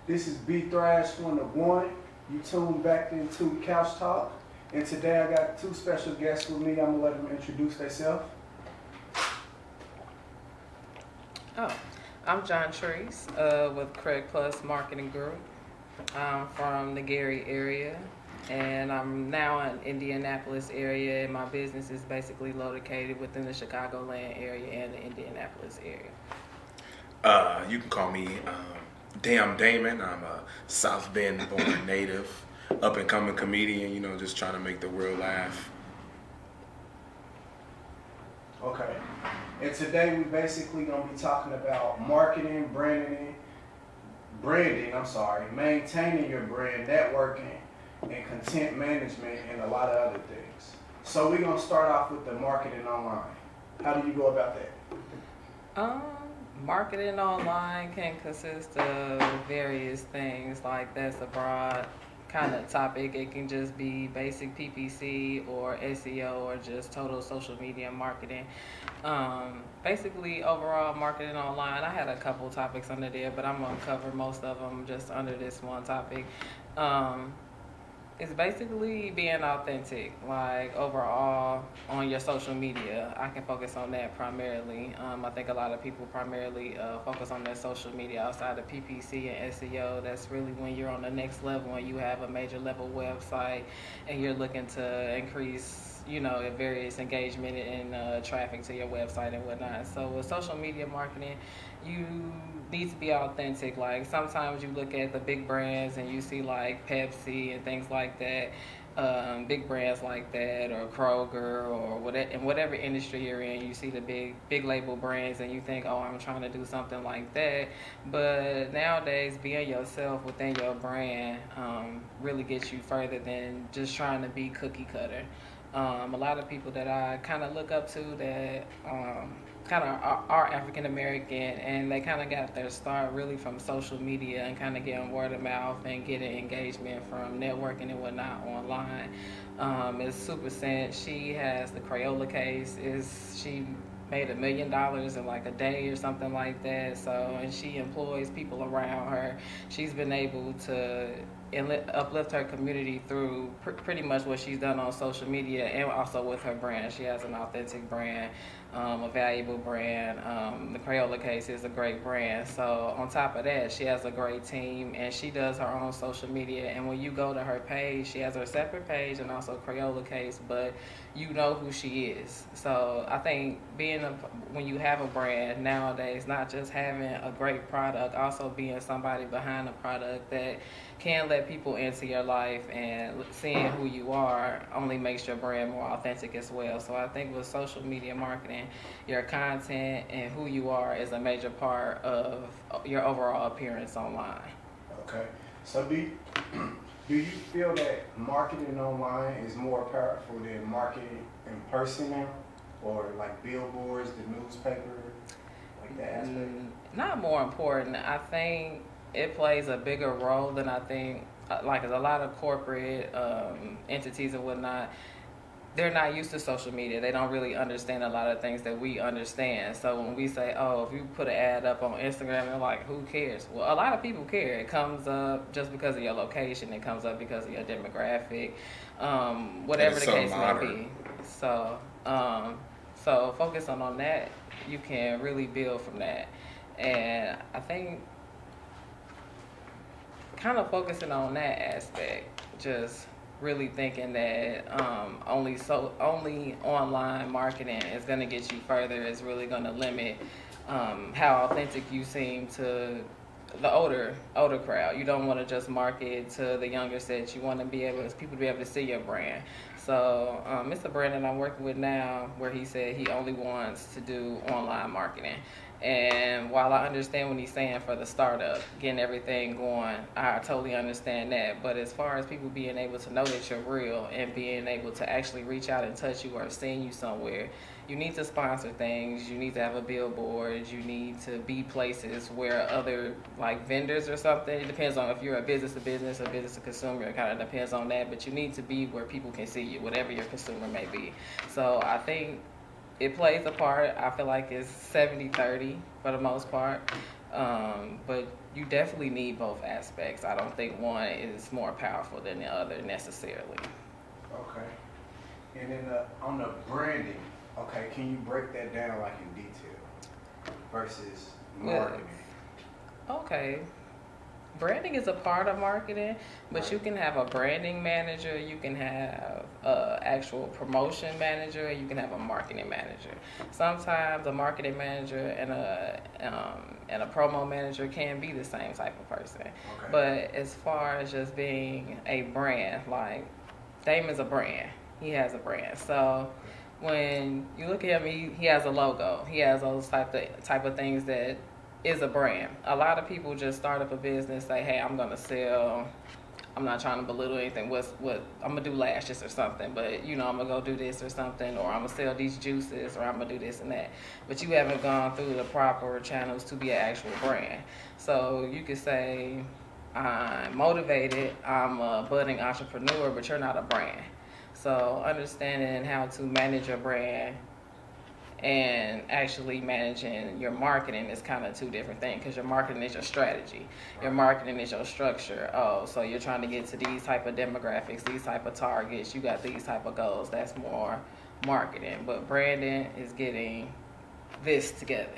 This is B Thrash 101. You tuned back into Couch Talk. And today I got two special guests with me. I'm going to let them introduce themselves. Oh, I'm John Treese with Craig Plus Marketing Group. I'm from the Gary area, and I'm now in Indianapolis area, and my business is basically located within the Chicagoland area and the Indianapolis area. You can call me Damn Damon. I'm a South Bend born native, up and coming comedian, just trying to make the world laugh. Okay. And today we basically going to be talking about marketing, maintaining your brand, networking, and content management, and a lot of other things. So we're going to start off with the marketing online. How do you go about that? Marketing online can consist of various things, like that's a broad kind of topic. It can just be basic PPC or SEO or just total social media marketing. Basically, overall marketing online, I had a couple topics under there, but I'm going to cover most of them just under this one topic. It's basically being authentic, like overall on your social media. I can focus on that primarily. I think a lot of people primarily focus on their social media outside of PPC and SEO. That's really when you're on the next level and you have a major level website and you're looking to increase various engagement and traffic to your website and whatnot. So with social media marketing, you need to be authentic. Like sometimes you look at the big brands and you see like Pepsi and things like that, big brands like that, or Kroger, or whatever, in whatever industry you're in, you see the big label brands and you think, oh, I'm trying to do something like that. But nowadays, being yourself within your brand really gets you further than just trying to be cookie cutter. A lot of people that I kind of look up to that kind of are African American, and they kind of got their start really from social media and kind of getting word of mouth and getting engagement from networking and whatnot online. Is Super Scent. She has the Crayola case. She made $1 million in like a day or something like that. So, and she employs people around her. She's been able to uplift her community through pretty much what she's done on social media and also with her brand. She has an authentic brand, a valuable brand. The Crayola case is a great brand. So on top of that, she has a great team and she does her own social media. And when you go to her page, she has her separate page and also Crayola case, but you know who she is. So I think when you have a brand nowadays, not just having a great product, also being somebody behind the product that can let people into your life, and seeing who you are only makes your brand more authentic as well. So I think with social media marketing, your content and who you are is a major part of your overall appearance online. Okay. So do you feel that marketing online is more powerful than marketing in person now? Or like billboards, the newspaper, like that aspect? Not more important. I think it plays a bigger role than I think. Like a lot of corporate entities and whatnot, they're not used to social media. They don't really understand a lot of things that we understand. So when we say, oh, if you put an ad up on Instagram, they're like, who cares? Well, a lot of people care. It comes up just because of your location. It comes up because of your demographic, whatever the case may be. So focusing on that, you can really build from that. And I think kind of focusing on that aspect, just really thinking that only online marketing is going to get you further, is really going to limit how authentic you seem to the older crowd. You don't want to just market to the younger set. You want people to be able to see your brand. So it's a brand that I'm working with now where he said he only wants to do online marketing. And while I understand what he's saying for the startup, getting everything going, I totally understand that. But as far as people being able to know that you're real and being able to actually reach out and touch you or seeing you somewhere, you need to sponsor things. You need to have a billboard. You need to be places where other like vendors or something. It depends on if you're a business to business or business to consumer. It kind of depends on that. But you need to be where people can see you, whatever your consumer may be. So I think it plays a part. I feel like it's 70-30 for the most part. But you definitely need both aspects. I don't think one is more powerful than the other necessarily. Okay. And then on the branding, okay, can you break that down like in detail versus marketing? Okay. Branding is a part of marketing, but Right. you can have a branding manager, you can have a actual promotion manager, you can have a marketing manager. Sometimes a marketing manager and a promo manager can be the same type of person. Okay. But as far as just being a brand, like Damon's a brand, he has a brand. So when you look at him, he has a logo, he has those type of things that is a brand. A lot of people just start up a business, say, hey, I'm gonna sell, I'm not trying to belittle anything, what I'm gonna do lashes or something, but you know, I'm gonna go do this or something, or I'm gonna sell these juices, or I'm gonna do this and that. But you haven't gone through the proper channels to be an actual brand. So you could say, I'm motivated, I'm a budding entrepreneur, but you're not a brand. So understanding how to manage your brand and actually managing your marketing is kind of two different things, because your marketing is your strategy, your marketing is your structure. Oh, so you're trying to get to these type of demographics, these type of targets, you got these type of goals. That's more marketing. But branding is getting this together.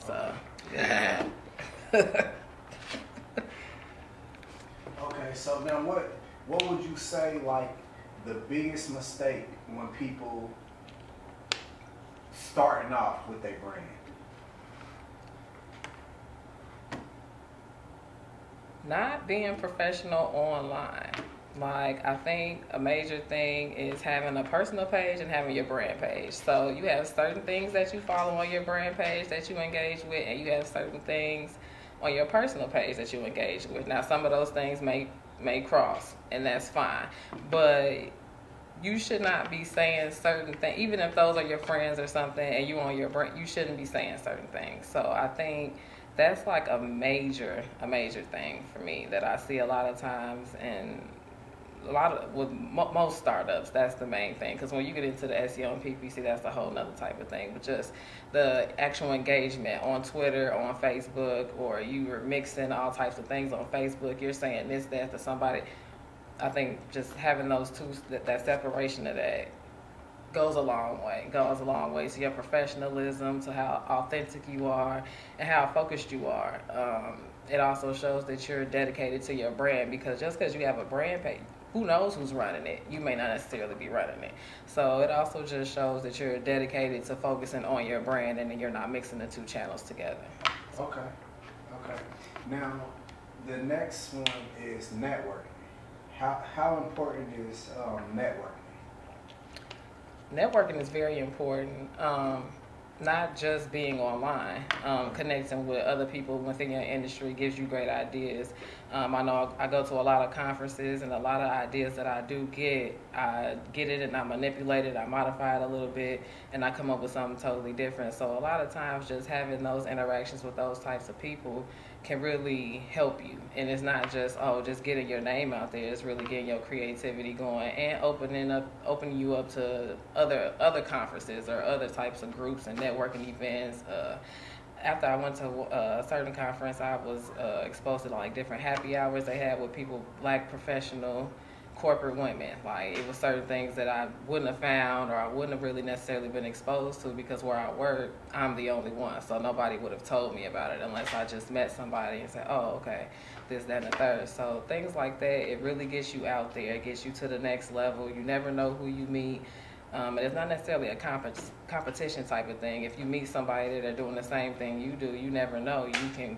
So yeah. Okay, so now what would you say like the biggest mistake when people starting off with their brand? Not being professional online. Like, I think a major thing is having a personal page and having your brand page. So you have certain things that you follow on your brand page that you engage with, and you have certain things on your personal page that you engage with. Now, some of those things may cross, and that's fine. But you should not be saying certain things, even if those are your friends or something, and you on your brand, you shouldn't be saying certain things. So I think that's like a major thing for me that I see a lot of times, and a lot of with most startups, that's the main thing. Because when you get into the SEO and PPC, that's a whole nother type of thing. But just the actual engagement on Twitter, on Facebook, or you are mixing all types of things on Facebook, you're saying this, that to somebody. I think just having those two, that separation of that goes a long way. Goes a long way to your professionalism, to how authentic you are, and how focused you are. It also shows that you're dedicated to your brand, because just because you have a brand page, who knows who's running it? You may not necessarily be running it. So it also just shows that you're dedicated to focusing on your brand, and then you're not mixing the two channels together. Okay. Now, the next one is networking. How important is networking? Networking is very important. Not just being online, connecting with other people within your industry gives you great ideas. I know I go to a lot of conferences, and a lot of ideas that I do get, I get it and I manipulate it, I modify it a little bit, and I come up with something totally different. So a lot of times just having those interactions with those types of people can really help you. And it's not just, just getting your name out there. It's really getting your creativity going and opening you up to other conferences or other types of groups and networking events. After I went to a certain conference, I was exposed to like different happy hours they had with people, Black professional corporate women. Like, it was certain things that I wouldn't have found, or I wouldn't have really necessarily been exposed to, because where I work, I'm the only one. So nobody would have told me about it unless I just met somebody and said, oh, okay, this, that, and the third. So things like that, it really gets you out there. It gets you to the next level. You never know who you meet. And it's not necessarily a competition type of thing. If you meet somebody that are doing the same thing you do, you never know. You can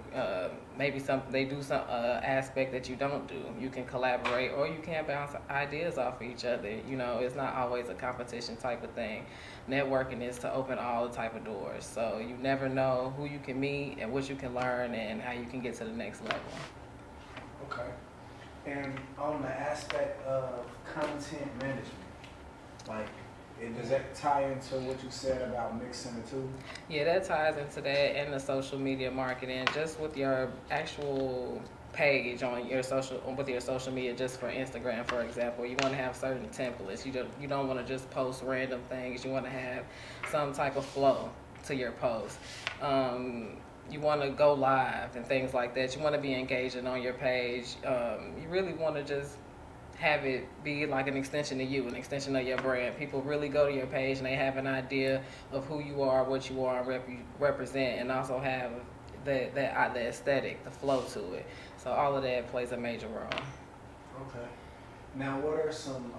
maybe they do some aspect that you don't do. You can collaborate, or you can bounce ideas off of each other. You know, it's not always a competition type of thing. Networking is to open all the type of doors. So you never know who you can meet and what you can learn and how you can get to the next level. Okay. And on the aspect of content management, like, does that tie into what you said about mixing the two? Yeah, that ties into that, and the social media marketing, just with your actual page on your social media. Just for Instagram, for example, you want to have certain templates. You don't want to just post random things. You want to have some type of flow to your post. you want to go live and things like that. You want to be engaging on your page. You really want to just have it be like an extension of you, an extension of your brand. People really go to your page and they have an idea of who you are, what you are, and represent, and also have the aesthetic, the flow to it. So all of that plays a major role. Okay. Now, what are some?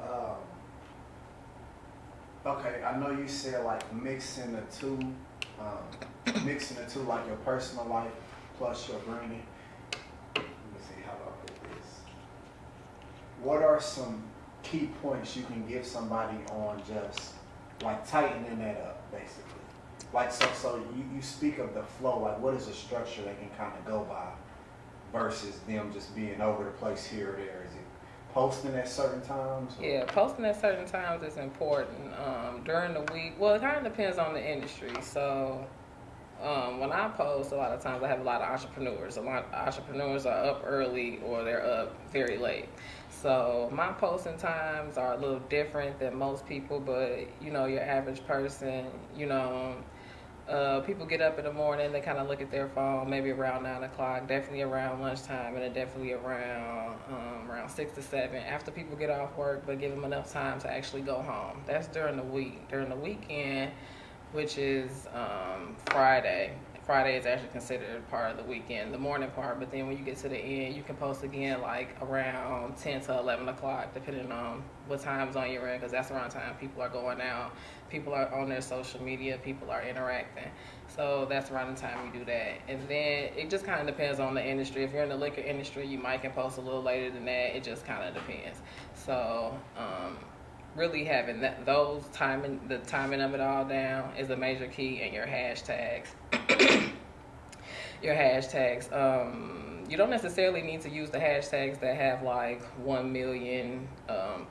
Okay, I know you said like mixing the two, like your personal life plus your branding. Let me see how do I put this. What are some key points you can give somebody on just like tightening that up, basically? Like so you speak of the flow. Like, what is a structure they can kind of go by versus them just being over the place here or there? Is it posting at certain times? Or? Yeah, posting at certain times is important. During the week, well, it kind of depends on the industry. So when I post, a lot of times I have a lot of entrepreneurs. A lot of entrepreneurs are up early or they're up very late. So my posting times are a little different than most people, but you know, your average person, you know, people get up in the morning, they kind of look at their phone, maybe around 9 o'clock, definitely around lunchtime, and then definitely around 6 to 7 after people get off work, but give them enough time to actually go home. That's during the week. During the weekend, which is Friday. Friday is actually considered part of the weekend, the morning part, but then when you get to the end, you can post again like around 10 to 11 o'clock, depending on what time zone you're in, because that's around time people are going out, people are on their social media, people are interacting. So that's around the time you do that. And then it just kind of depends on the industry. If you're in the liquor industry, you might can post a little later than that. It just kind of depends. So really having the timing of it all down is a major key, and your hashtags. Your hashtags. You don't necessarily need to use the hashtags that have like 1 million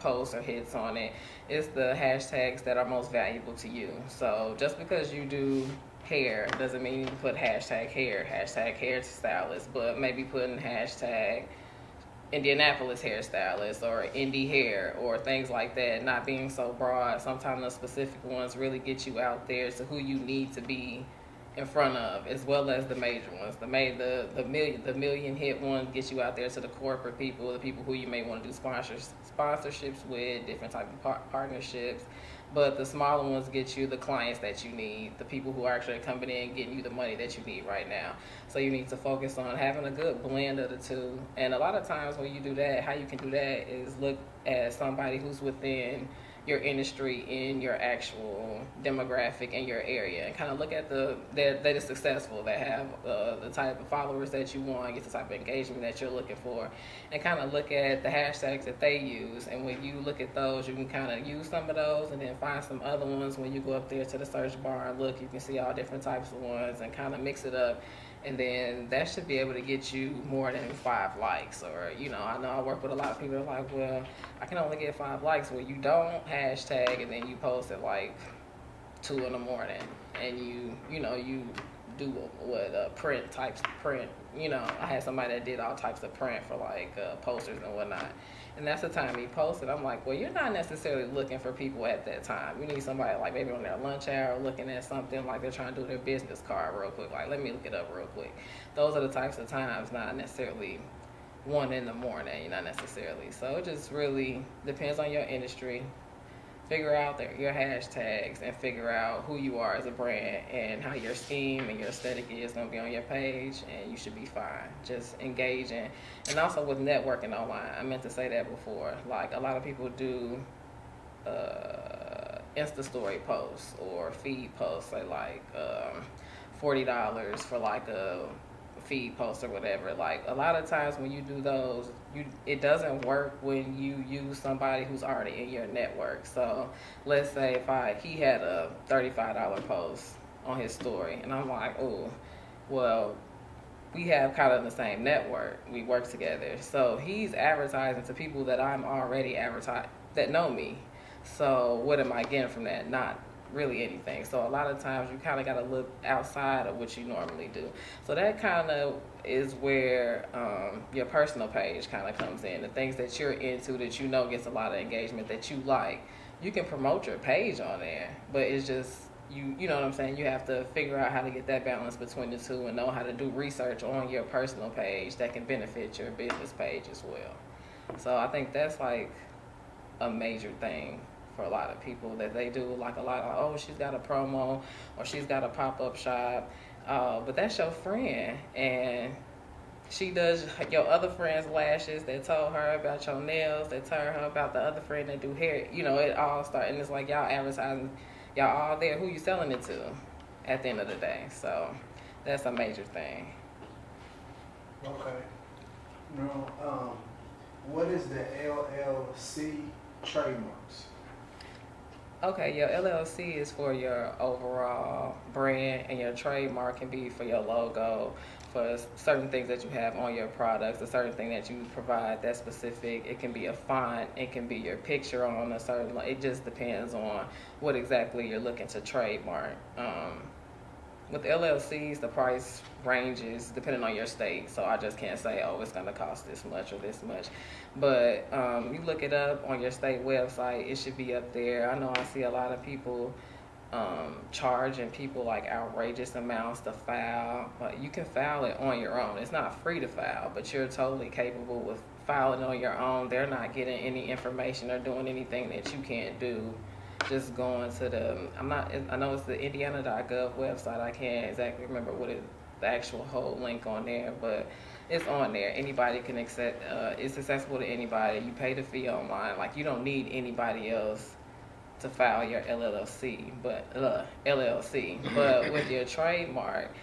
posts or hits on it. It's the hashtags that are most valuable to you. So just because you do hair doesn't mean you can put hashtag hairstylist, but maybe putting hashtag Indianapolis hairstylist or indie hair or things like that, not being so broad. Sometimes the specific ones really get you out there to who you need to be in front of, as well as the major ones. The million hit ones get you out there to the corporate people, the people who you may want to do sponsorships with, different type of partnerships. But the smaller ones get you the clients that you need, the people who are actually coming in getting you the money that you need right now. So you need to focus on having a good blend of the two. And a lot of times when you do that, how you can do that is look at somebody who's within your industry, in your actual demographic in your area, and kind of look at that is successful, that have the type of followers that you want, get the type of engagement that you're looking for, and kind of look at the hashtags that they use. And when you look at those, you can kind of use some of those and then find some other ones. When you go up there to the search bar and look, you can see all different types of ones and kind of mix it up. And then that should be able to get you more than 5 likes. Or, you know, I know I work with a lot of people that are like, well, I can only get 5 likes. Well, you don't hashtag and then you post at like 2 in the morning, and you do print. You know, I had somebody that did all types of print for like posters and whatnot. And that's the time he posted. I'm like, well, you're not necessarily looking for people at that time. You need somebody like maybe on their lunch hour looking at something like they're trying to do their business card real quick. Like, let me look it up real quick. Those are the types of times, not necessarily 1 in the morning, not necessarily. So it just really depends on your industry. Figure out your hashtags and figure out who you are as a brand and how your scheme and your aesthetic is going to be on your page, and you should be fine. Just engaging. And also with networking online. I meant to say that before. Like, a lot of people do Insta story posts or feed posts, say like $40 for like a feed post or whatever. Like, a lot of times when you do those, it doesn't work when you use somebody who's already in your network. So let's say he had a $35 post on his story, and I'm like, oh, well, we have kind of the same network, we work together, so he's advertising to people that I'm already that know me. So what am I getting from that? Not really anything. So a lot of times you kind of got to look outside of what you normally do. So that kind of is where your personal page kind of comes in. The things that you're into that you know gets a lot of engagement that you like, you can promote your page on there, but it's just you know what I'm saying, you have to figure out how to get that balance between the two and know how to do research on your personal page that can benefit your business page as well. So I think that's like a major thing for a lot of people that they do, like a lot of, oh, she's got a promo or she's got a pop-up shop, but that's your friend, and she does your other friend's lashes, that told her about your nails, that told her about the other friend that do hair. You know, it all starts, and it's like y'all advertising, y'all all there. Who you selling it to at the end of the day? So that's a major thing. Okay. Now, what is the LLC trademarks? Okay, your LLC is for your overall brand, and your trademark can be for your logo, for certain things that you have on your products, a certain thing that you provide that's specific. It can be a font, it can be your picture on a certain, it just depends on what exactly you're looking to trademark. With LLCs, the price ranges depending on your state, so I just can't say, oh, it's going to cost this much or this much. But you look it up on your state website, it should be up there. I know I see a lot of people charging people like outrageous amounts to file, but you can file it on your own. It's not free to file, but you're totally capable with filing on your own. They're not getting any information or doing anything that you can't do. Just going to I know it's the indiana.gov website. I can't exactly remember the actual whole link on there, but it's on there. Anybody can accept, it's accessible to anybody. You pay the fee online. Like, you don't need anybody else to file your LLC, but with your trademark,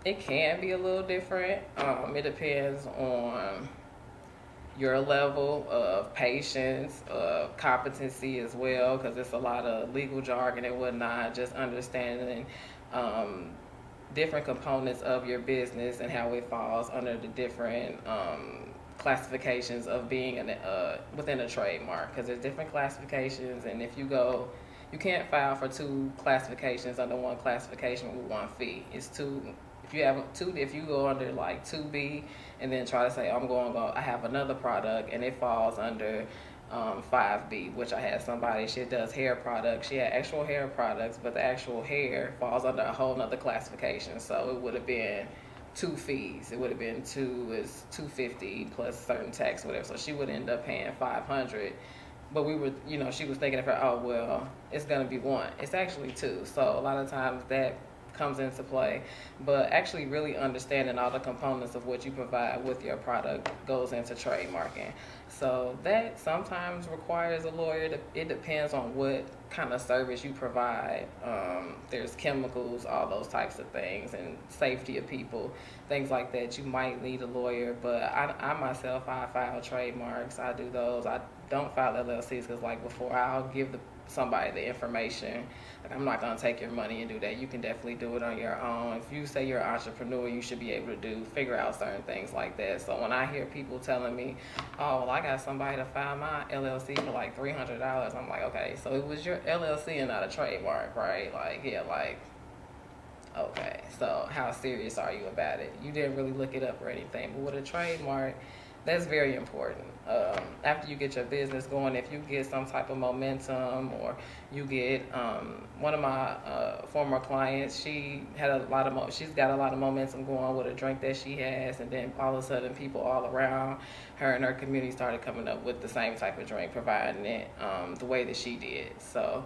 it can be a little different. It depends on your level of patience, of competency as well, because it's a lot of legal jargon and whatnot. Just understanding different components of your business and how it falls under the different classifications of being within a trademark, because there's different classifications, and if you can't file for two classifications under one classification with one fee. It's two. If you go under like 2B and then try to say, I have another product and it falls under 5B, which I had somebody, she does hair products. She had actual hair products, but the actual hair falls under a whole nother classification. So it would have been 2 fees. It would have been is $250 plus certain tax, whatever. So she would end up paying $500. But she was thinking of her, oh, well, it's going to be 1. It's actually 2. So a lot of times that comes into play, but actually really understanding all the components of what you provide with your product goes into trademarking. So that sometimes requires a lawyer. It depends on what kind of service you provide. There's chemicals, all those types of things, and safety of people, things like that. You might need a lawyer, but I myself, I file trademarks. I do those. I don't file LLCs because, like before, I'll give somebody the information. Like, I'm not going to take your money and do that. You can definitely do it on your own. If you say you're an entrepreneur, you should be able to figure out certain things like that. So when I hear people telling me, oh, well, I got somebody to file my LLC for like $300, I'm like, okay, so it was your LLC and not a trademark, right? Like, yeah, like, okay, so how serious are you about it? You didn't really look it up or anything, but with a trademark, that's very important. After you get your business going, if you get some type of momentum, or you get one of my former clients, she's got a lot of momentum going with a drink that she has, and then all of a sudden people all around her and her community started coming up with the same type of drink, providing it the way that she did. So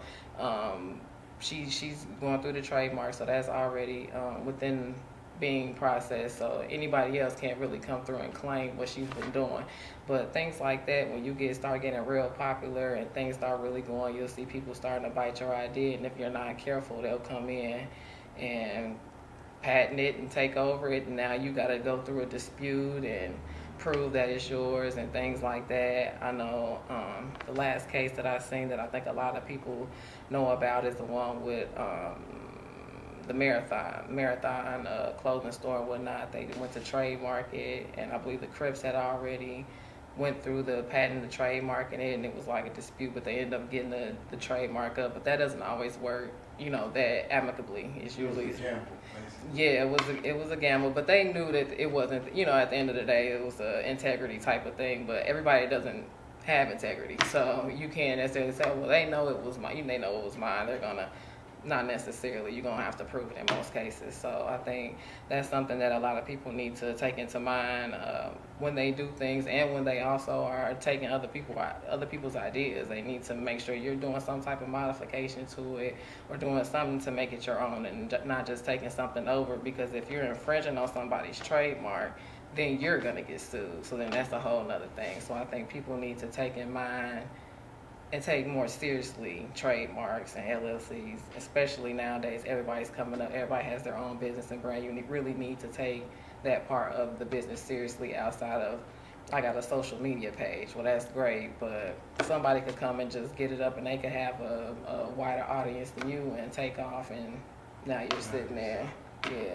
she's going through the trademark, so that's already within being processed, so anybody else can't really come through and claim what she's been doing. But things like that, when you start getting real popular and things start really going, you'll see people starting to bite your idea, and if you're not careful, they'll come in and patent it and take over it, and now you got to go through a dispute and prove that it's yours and things like that. I know the last case that I've seen that I think a lot of people know about is the one with the Marathon clothing store and whatnot. They went to trademark it, and I believe the Crips had already went through the patent, the trademark, and it was like a dispute, but they ended up getting the trademark up. But that doesn't always work, that amicably. It's usually It was a gamble, basically. Yeah, it was a gamble, but they knew that it wasn't. At the end of the day, it was an integrity type of thing. But everybody doesn't have integrity, so you can't necessarily say, well, they know it was mine. They know it was mine. They're gonna not necessarily. You're gonna have to prove it in most cases. So I think that's something that a lot of people need to take into mind when they do things, and when they also are taking other people's ideas. They need to make sure you're doing some type of modification to it, or doing something to make it your own, and not just taking something over. Because if you're infringing on somebody's trademark, then you're gonna get sued. So then that's a whole nother thing. So I think people need to take in mind and take more seriously trademarks and LLCs, especially nowadays. Everybody's coming up, everybody has their own business and brand. You really need to take that part of the business seriously outside of, I got a social media page. Well, that's great, but somebody could come and just get it up and they could have a wider audience than you and take off, and now you're sitting there. Yeah.